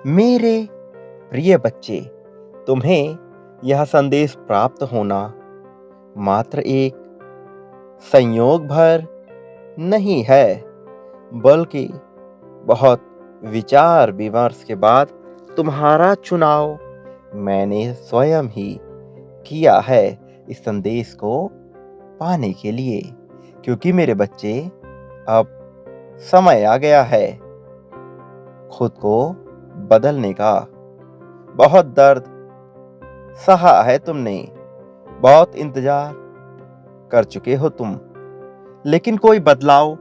मेरे प्रिय बच्चे, तुम्हें यह संदेश प्राप्त होना मात्र एक संयोग भर नहीं है, बल्कि बहुत विचार विमर्श के बाद तुम्हारा चुनाव मैंने स्वयं ही किया है इस संदेश को पाने के लिए। क्योंकि मेरे बच्चे, अब समय आ गया है खुद को बदलने का। बहुत दर्द सहा है तुमने, बहुत इंतजार कर चुके हो तुम, लेकिन कोई बदलाव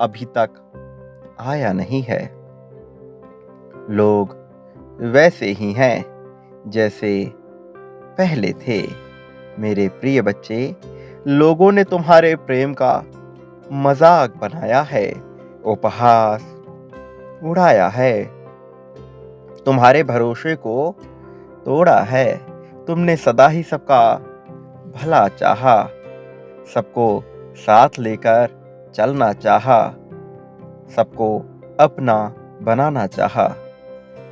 अभी तक आया नहीं है। लोग वैसे ही हैं जैसे पहले थे। मेरे प्रिय बच्चे, लोगों ने तुम्हारे प्रेम का मजाक बनाया है, उपहास उड़ाया है, तुम्हारे भरोसे को तोड़ा है। तुमने सदा ही सबका भला चाहा, सबको साथ लेकर चलना चाहा, सबको अपना बनाना चाहा,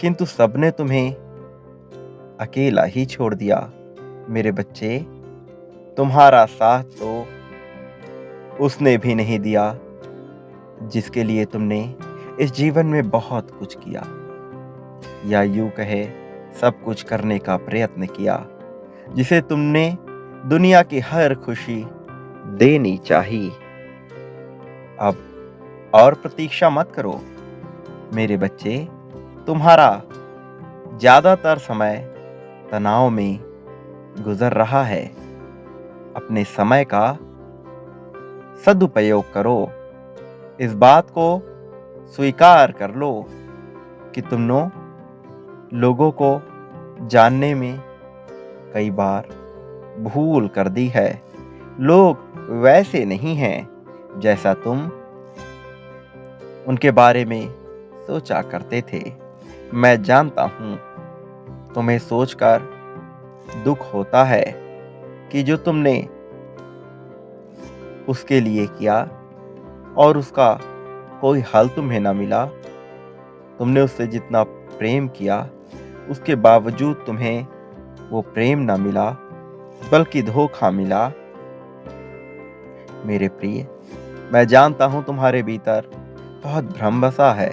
किंतु सबने तुम्हें अकेला ही छोड़ दिया। मेरे बच्चे, तुम्हारा साथ तो उसने भी नहीं दिया जिसके लिए तुमने इस जीवन में बहुत कुछ किया, या यूं कहे सब कुछ करने का प्रयत्न किया, जिसे तुमने दुनिया की हर खुशी देनी चाहिए। अब और प्रतीक्षा मत करो मेरे बच्चे। तुम्हारा ज्यादातर समय तनाव में गुजर रहा है। अपने समय का सदुपयोग करो। इस बात को स्वीकार कर लो कि तुमने लोगों को जानने में कई बार भूल कर दी है। लोग वैसे नहीं हैं जैसा तुम उनके बारे में सोचा करते थे। मैं जानता हूं, तुम्हें सोचकर दुख होता है कि जो तुमने उसके लिए किया और उसका कोई हल तुम्हें ना मिला। तुमने उससे जितना प्रेम किया, उसके बावजूद तुम्हें वो प्रेम ना मिला, बल्कि धोखा मिला। मेरे प्रिय, मैं जानता हूं तुम्हारे भीतर बहुत भ्रम बसा है,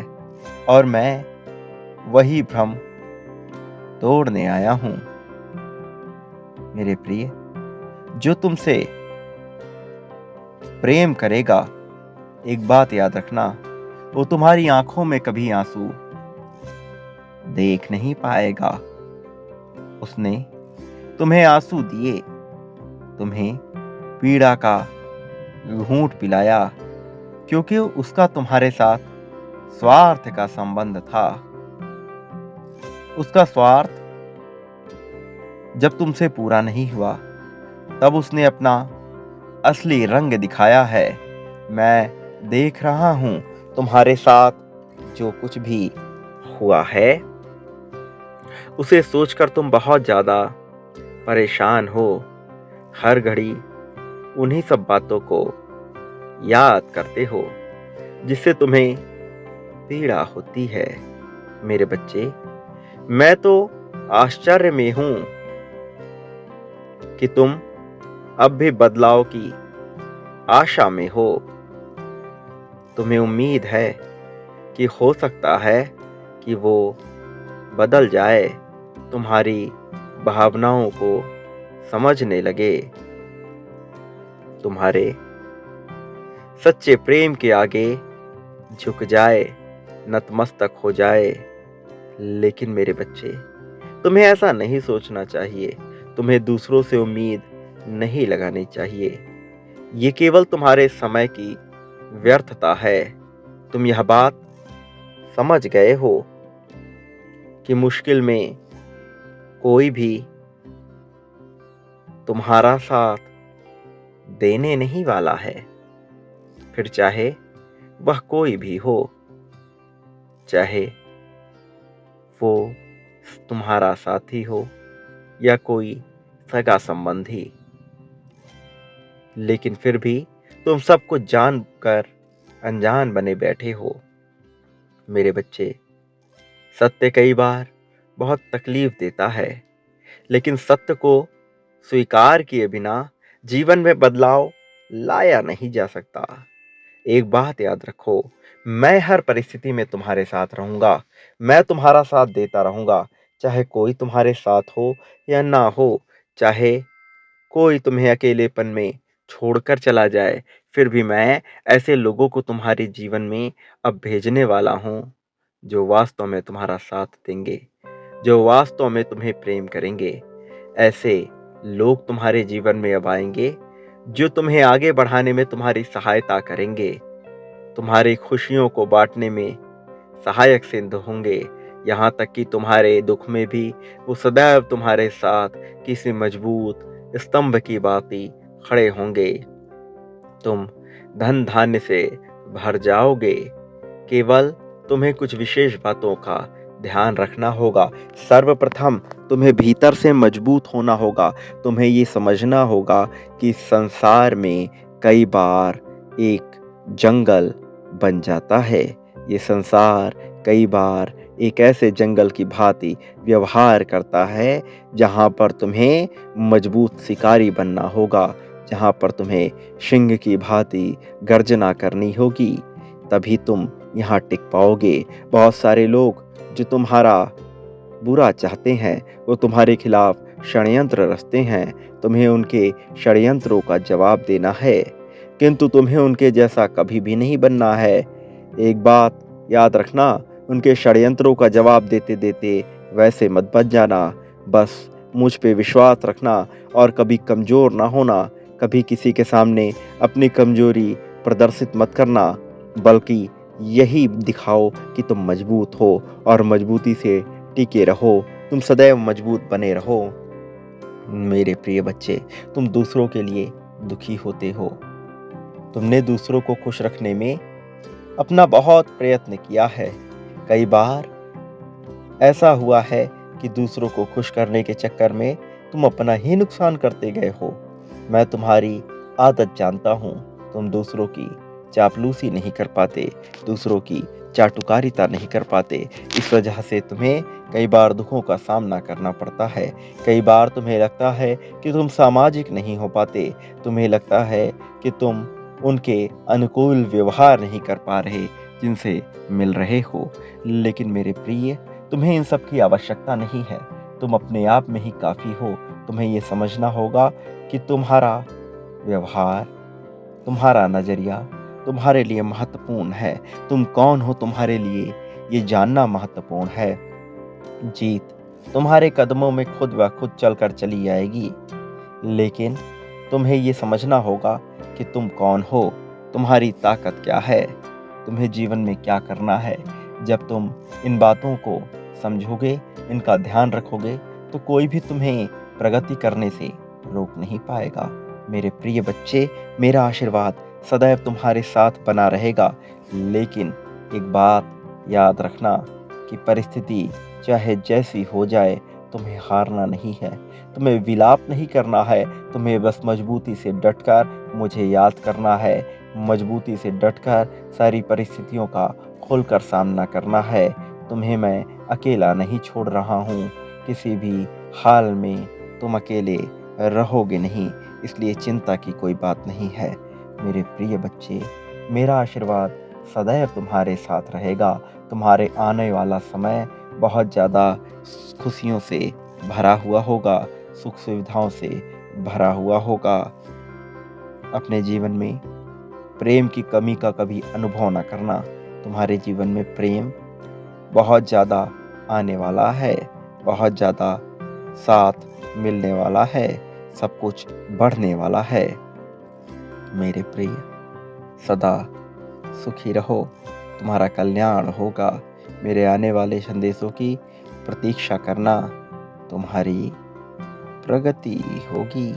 और मैं वही भ्रम तोड़ने आया हूं। मेरे प्रिय, जो तुमसे प्रेम करेगा, एक बात याद रखना, वो तुम्हारी आंखों में कभी आंसू देख नहीं पाएगा। उसने तुम्हें आंसू दिए, तुम्हें पीड़ा का घूंट पिलाया, क्योंकि उसका तुम्हारे साथ स्वार्थ का संबंध था। उसका स्वार्थ जब तुमसे पूरा नहीं हुआ, तब उसने अपना असली रंग दिखाया है। मैं देख रहा हूं तुम्हारे साथ जो कुछ भी हुआ है, उसे सोचकर तुम बहुत ज्यादा परेशान हो। हर घड़ी उन्हीं सब बातों को याद करते हो जिससे तुम्हें पीड़ा होती है। मेरे बच्चे, मैं तो आश्चर्य में हूं कि तुम अब भी बदलाव की आशा में हो। तुम्हें उम्मीद है कि हो सकता है कि वो बदल जाए, तुम्हारी भावनाओं को समझने लगे, तुम्हारे सच्चे प्रेम के आगे झुक जाए, नतमस्तक हो जाए। लेकिन मेरे बच्चे, तुम्हें ऐसा नहीं सोचना चाहिए। तुम्हें दूसरों से उम्मीद नहीं लगानी चाहिए। ये केवल तुम्हारे समय की व्यर्थता है। तुम यह बात समझ गए हो कि मुश्किल में कोई भी तुम्हारा साथ देने नहीं वाला है, फिर चाहे वह कोई भी हो, चाहे वो तुम्हारा साथी हो या कोई सगा संबंधी। लेकिन फिर भी तुम सब कुछ जानकर अनजान बने बैठे हो। मेरे बच्चे, सत्य कई बार बहुत तकलीफ देता है, लेकिन सत्य को स्वीकार किए बिना जीवन में बदलाव लाया नहीं जा सकता। एक बात याद रखो, मैं हर परिस्थिति में तुम्हारे साथ रहूंगा। मैं तुम्हारा साथ देता रहूंगा, चाहे कोई तुम्हारे साथ हो या ना हो, चाहे कोई तुम्हें अकेलेपन में छोड़कर चला जाए, फिर भी मैं ऐसे लोगों को तुम्हारे जीवन में अब भेजने वाला हूं, जो वास्तव में तुम्हारा साथ देंगे, जो वास्तव में तुम्हें प्रेम करेंगे। ऐसे लोग तुम्हारे जीवन में अब आएंगे, जो तुम्हें आगे बढ़ाने में तुम्हारी सहायता करेंगे, तुम्हारी खुशियों को बांटने में सहायक सिद्ध होंगे। यहाँ तक कि तुम्हारे दुख में भी वो सदैव तुम्हारे साथ किसी मजबूत स्तंभ की भांति खड़े होंगे। तुम धन धान्य से भर जाओगे, केवल तुम्हें कुछ विशेष बातों का ध्यान रखना होगा। सर्वप्रथम तुम्हें भीतर से मजबूत होना होगा। तुम्हें ये समझना होगा कि संसार में कई बार एक जंगल बन जाता है। ये संसार कई बार एक ऐसे जंगल की भांति व्यवहार करता है, जहाँ पर तुम्हें मजबूत शिकारी बनना होगा, जहाँ पर तुम्हें सिंह की भांति गर्जना करनी होगी, तभी तुम यहाँ टिक पाओगे। बहुत सारे लोग जो तुम्हारा बुरा चाहते हैं, वो तुम्हारे खिलाफ षड्यंत्र रचते हैं। तुम्हें उनके षड्यंत्रों का जवाब देना है, किंतु तुम्हें उनके जैसा कभी भी नहीं बनना है। एक बात याद रखना, उनके षड्यंत्रों का जवाब देते देते वैसे मत बन जाना। बस मुझ पे विश्वास रखना और कभी कमज़ोर ना होना। कभी किसी के सामने अपनी कमजोरी प्रदर्शित मत करना, बल्कि यही दिखाओ कि तुम मजबूत हो और मजबूती से टिके रहो। तुम सदैव मजबूत बने रहो। मेरे प्रिय बच्चे, तुम दूसरों के लिए दुखी होते हो। तुमने दूसरों को खुश रखने में अपना बहुत प्रयत्न किया है। कई बार ऐसा हुआ है कि दूसरों को खुश करने के चक्कर में तुम अपना ही नुकसान करते गए हो। मैं तुम्हारी आदत जानता हूँ। तुम दूसरों की चापलूसी नहीं कर पाते, दूसरों की चाटुकारिता नहीं कर पाते। इस वजह से तुम्हें कई बार दुखों का सामना करना पड़ता है। कई बार तुम्हें लगता है कि तुम सामाजिक नहीं हो पाते। तुम्हें लगता है कि तुम उनके अनुकूल व्यवहार नहीं कर पा रहे जिनसे मिल रहे हो। लेकिन मेरे प्रिय, तुम्हें इन सब की आवश्यकता नहीं है। तुम अपने आप में ही काफ़ी हो। तुम्हें ये समझना होगा कि तुम्हारा व्यवहार, तुम्हारा नज़रिया तुम्हारे लिए महत्वपूर्ण है। तुम कौन हो तुम्हारे लिए ये जानना महत्वपूर्ण है। जीत तुम्हारे कदमों में खुद ब खुद चलकर चली आएगी, लेकिन तुम्हें ये समझना होगा कि तुम कौन हो, तुम्हारी ताकत क्या है, तुम्हें जीवन में क्या करना है। जब तुम इन बातों को समझोगे, इनका ध्यान रखोगे, तो कोई भी तुम्हें प्रगति करने से रोक नहीं पाएगा। मेरे प्रिय बच्चे, मेरा आशीर्वाद सदैव तुम्हारे साथ बना रहेगा। लेकिन एक बात याद रखना कि परिस्थिति चाहे जैसी हो जाए, तुम्हें हारना नहीं है, तुम्हें विलाप नहीं करना है। तुम्हें बस मजबूती से डटकर मुझे याद करना है, मजबूती से डटकर सारी परिस्थितियों का खुलकर सामना करना है। तुम्हें मैं अकेला नहीं छोड़ रहा हूँ। किसी भी हाल में तुम अकेले रहोगे नहीं, इसलिए चिंता की कोई बात नहीं है। मेरे प्रिय बच्चे, मेरा आशीर्वाद सदैव तुम्हारे साथ रहेगा। तुम्हारे आने वाला समय बहुत ज़्यादा खुशियों से भरा हुआ होगा, सुख सुविधाओं से भरा हुआ होगा। अपने जीवन में प्रेम की कमी का कभी अनुभव ना करना। तुम्हारे जीवन में प्रेम बहुत ज़्यादा आने वाला है, बहुत ज़्यादा साथ मिलने वाला है, सब कुछ बढ़ने वाला है। मेरे प्रिय, सदा सुखी रहो, तुम्हारा कल्याण होगा। मेरे आने वाले संदेशों की प्रतीक्षा करना, तुम्हारी प्रगति होगी।